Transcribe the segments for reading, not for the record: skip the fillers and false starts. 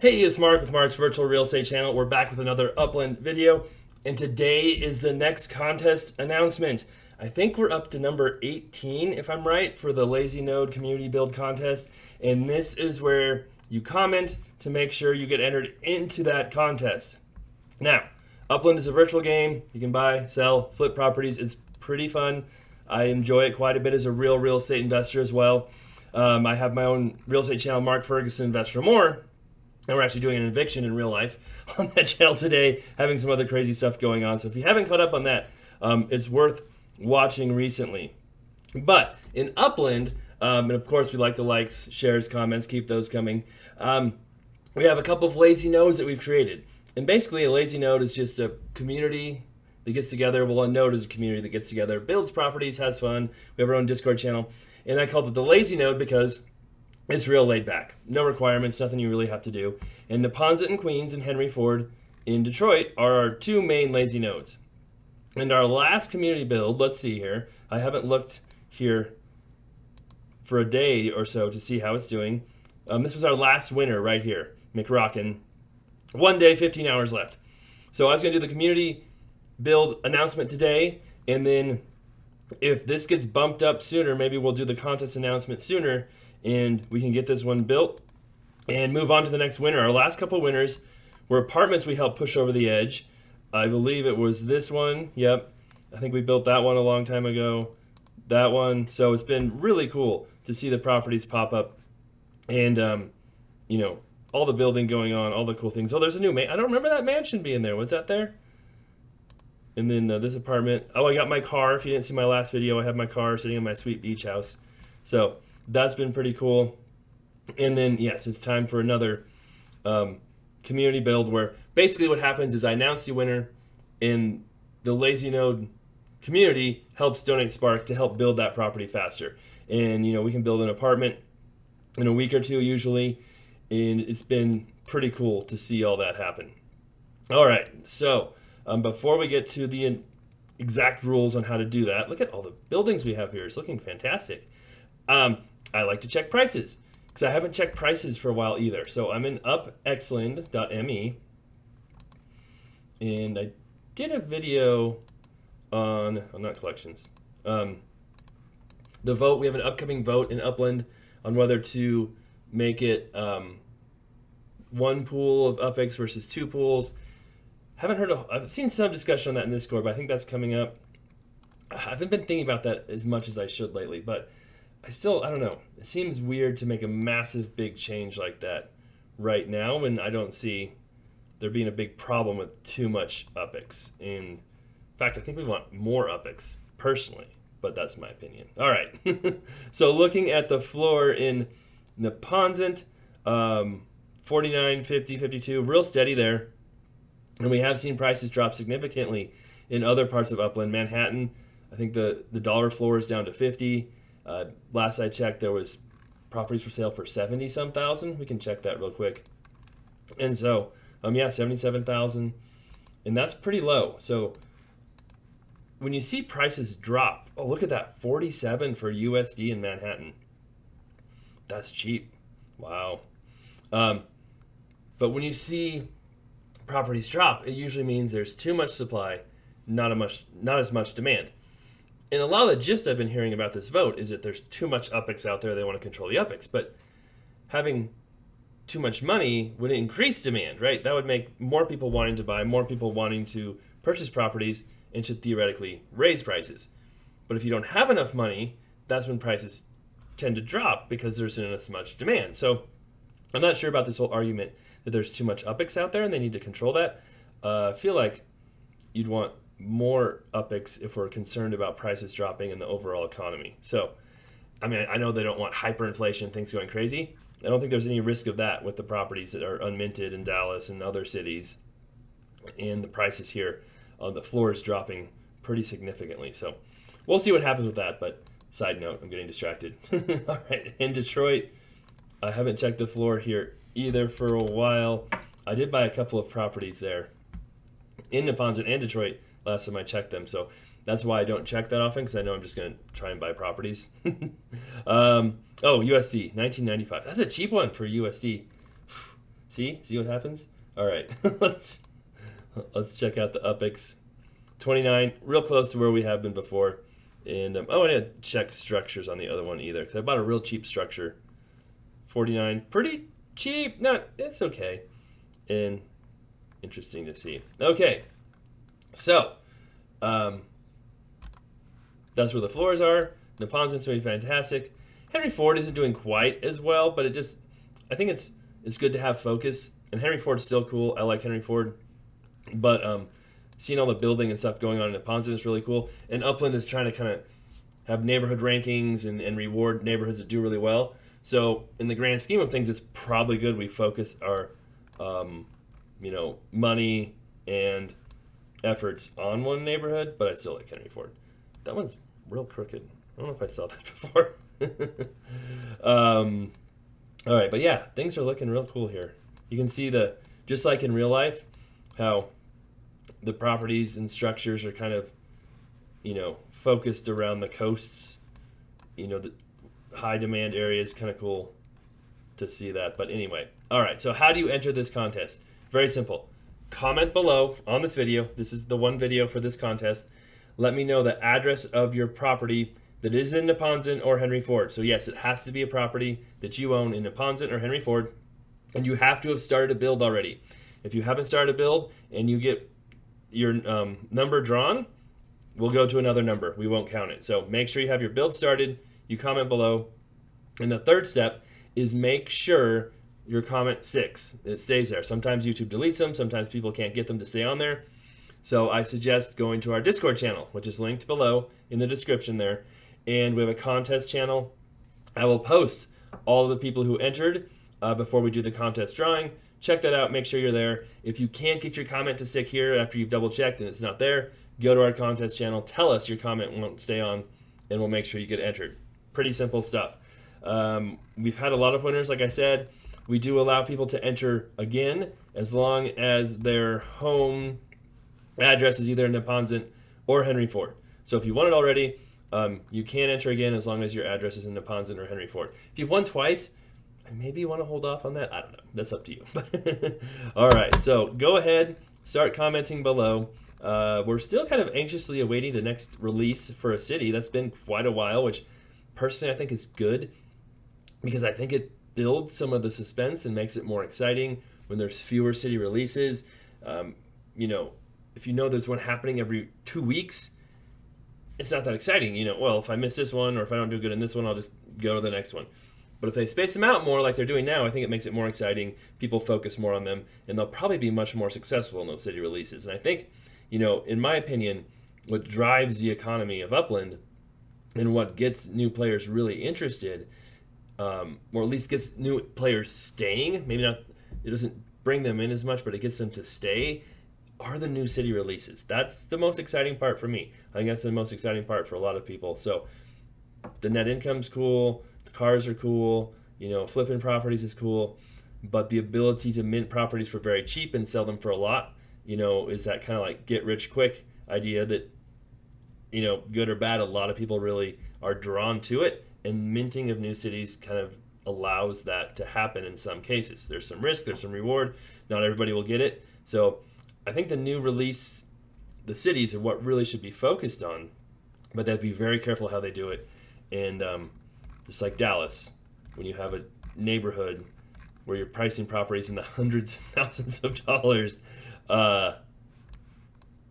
Hey, it's Mark with Mark's Virtual Real Estate Channel. We're back with another Upland video, and today is the next contest announcement. I think we're up to number 18, if I'm right, for the Lazy Node Community Build Contest, and this is where you comment to make sure you get entered into that contest. Now, Upland is a virtual game. You can buy, sell, flip properties. It's pretty fun. I enjoy it quite a bit as a real estate investor as well. I have my own real estate channel, Mark Ferguson Invest for More. And we're actually doing an eviction in real life on that channel today, having some other crazy stuff going on. So if you haven't caught up on that, it's worth watching recently. But in Upland, and of course we like the likes, shares, comments, keep those coming. We have a couple of lazy nodes that we've created. And basically a lazy node is just a community that gets together. Well, a node is a community that gets together, builds properties, has fun. We have our own Discord channel. And I called it the lazy node because it's real laid back. No requirements, nothing you really have to do. And Neponset and Queens and Henry Ford in Detroit are our two main lazy nodes. And our last community build, let's see here. I haven't looked here for a day or so to see how it's doing. This was our last winner right here, McRockin. 1 day, 15 hours left. So I was going to do the community build announcement today, and then if this gets bumped up sooner, maybe we'll do the contest announcement sooner, and we can get this one built and move on to the next winner. Our last couple winners were apartments we helped push over the edge. I believe it was this one. Yep. I think we built that one a long time ago. That one. So it's been really cool to see the properties pop up and, all the building going on, all the cool things. Oh, there's a new I don't remember that mansion being there. Was that there? And then this apartment. Oh, I got my car. If you didn't see my last video, I have my car sitting in my sweet beach house. So that's been pretty cool. And then, yes, it's time for another community build where basically what happens is I announce the winner, and the Lazy Node community helps donate Spark to help build that property faster. And, we can build an apartment in a week or two usually, and it's been pretty cool to see all that happen. All right, so before we get to the exact rules on how to do that, look at all the buildings we have here. It's looking fantastic. I like to check prices because I haven't checked prices for a while either. So I'm in upexland.me, and I did a video on not collections. The vote, we have an upcoming vote in Upland on whether to make it one pool of UpX versus two pools. I've seen some discussion on that in Discord, but I think that's coming up. I haven't been thinking about that as much as I should lately, but I don't know. It seems weird to make a massive big change like that right now, and I don't see there being a big problem with too much UpX. In fact, I think we want more UpX personally, but that's my opinion. All right. So looking at the floor in Neponset, 49, 50, 52, real steady there. And we have seen prices drop significantly in other parts of Upland. Manhattan, I think the dollar floor is down to 50. Last I checked, there was properties for sale for 70-some thousand. We can check that real quick. And so, 77,000, and that's pretty low. So when you see prices drop, oh, look at that, 47 for USD in Manhattan. That's cheap. Wow. But when you see properties drop, it usually means there's too much supply, not as much demand. And a lot of the gist I've been hearing about this vote is that there's too much UpX out there. They want to control the UpX. But having too much money would increase demand, right? That would make more people wanting to buy, more people wanting to purchase properties, and should theoretically raise prices. But if you don't have enough money, that's when prices tend to drop because there's not as much demand. So I'm not sure about this whole argument that there's too much UpX out there and they need to control that. I feel like you'd want more UpX if we're concerned about prices dropping in the overall economy. So, I know they don't want hyperinflation, things going crazy. I don't think there's any risk of that with the properties that are unminted in Dallas and other cities. And the prices here on the floor is dropping pretty significantly. So we'll see what happens with that. But side note, I'm getting distracted. All right, in Detroit, I haven't checked the floor here either for a while. I did buy a couple of properties there in Neponset and Detroit last time I checked them. So that's why I don't check that often, because I know I'm just going to try and buy properties. USD, 1995. That's a cheap one for USD. See what happens? All right, let's check out the UPX. 29, real close to where we have been before. And oh, I didn't check structures on the other one either, because I bought a real cheap structure. 49, pretty cheap. Not, it's okay. And interesting to see. Okay, so that's where the floors are. Neponset's doing fantastic. Henry Ford isn't doing quite as well, but I think it's good to have focus. And Henry Ford's still cool. I like Henry Ford, but seeing all the building and stuff going on in Neponset is really cool. And Upland is trying to kind of have neighborhood rankings and reward neighborhoods that do really well. So in the grand scheme of things, it's probably good we focus our money and efforts on one neighborhood, but I still like Henry Ford. That one's real crooked. I don't know if I saw that before. All right, but yeah, things are looking real cool here. You can see just like in real life, how the properties and structures are kind of, focused around the coasts, the high demand areas. Kind of cool to see that. But anyway, all right, so how do you enter this contest? Very simple. Comment below on this video. This is the one video for this contest. Let me know the address of your property that is in Neponset or Henry Ford. So yes, it has to be a property that you own in Neponset or Henry Ford, and you have to have started a build already. If you haven't started a build and you get your number drawn, we'll go to another number. We won't count it. So make sure you have your build started. You comment below. And the third step is make sure your comment sticks. It stays there. Sometimes YouTube deletes them. Sometimes people can't get them to stay on there. So I suggest going to our Discord channel, which is linked below in the description there. And we have a contest channel. I will post all of the people who entered before we do the contest drawing. Check that out. Make sure you're there. If you can't get your comment to stick here after you've double checked and it's not there, go to our contest channel. Tell us your comment won't stay on, and we'll make sure you get entered. Pretty simple stuff. We've had a lot of winners, like I said. We do allow people to enter again as long as their home address is either in Neponset or Henry Ford. So if you won it already, you can enter again as long as your address is in Neponset or Henry Ford. If you've won twice, maybe you want to hold off on that. I don't know. That's up to you. All right, so go ahead, start commenting below. We're still kind of anxiously awaiting the next release for a city. That's been quite a while, which personally I think is good because I think it builds some of the suspense and makes it more exciting when there's fewer city releases. If you know there's one happening every 2 weeks, it's not that exciting. Well, if I miss this one or if I don't do good in this one, I'll just go to the next one. But if they space them out more like they're doing now, I think it makes it more exciting. People focus more on them, and they'll probably be much more successful in those city releases. And I think, in my opinion, what drives the economy of Upland and what gets new players really interested, or at least gets new players staying, maybe not, it doesn't bring them in as much, but it gets them to stay, are the new city releases. That's the most exciting part for me. I think that's the most exciting part for a lot of people. So the net income's cool. Cars are cool, flipping properties is cool, but the ability to mint properties for very cheap and sell them for a lot, is that kind of like get rich quick idea that, good or bad, a lot of people really are drawn to it, and minting of new cities kind of allows that to happen in some cases. There's some risk, there's some reward, not everybody will get it. So I think the new release, the cities are what really should be focused on, but they'd be very careful how they do it. And just like Dallas, when you have a neighborhood where you're pricing properties in the hundreds of thousands of dollars, they're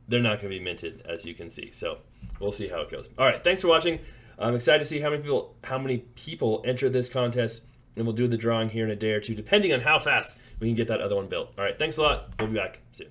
not going to be minted, as you can see. So we'll see how it goes. All right, thanks for watching. I'm excited to see how many people enter this contest, and we'll do the drawing here in a day or two, depending on how fast we can get that other one built. All right, thanks a lot. We'll be back soon.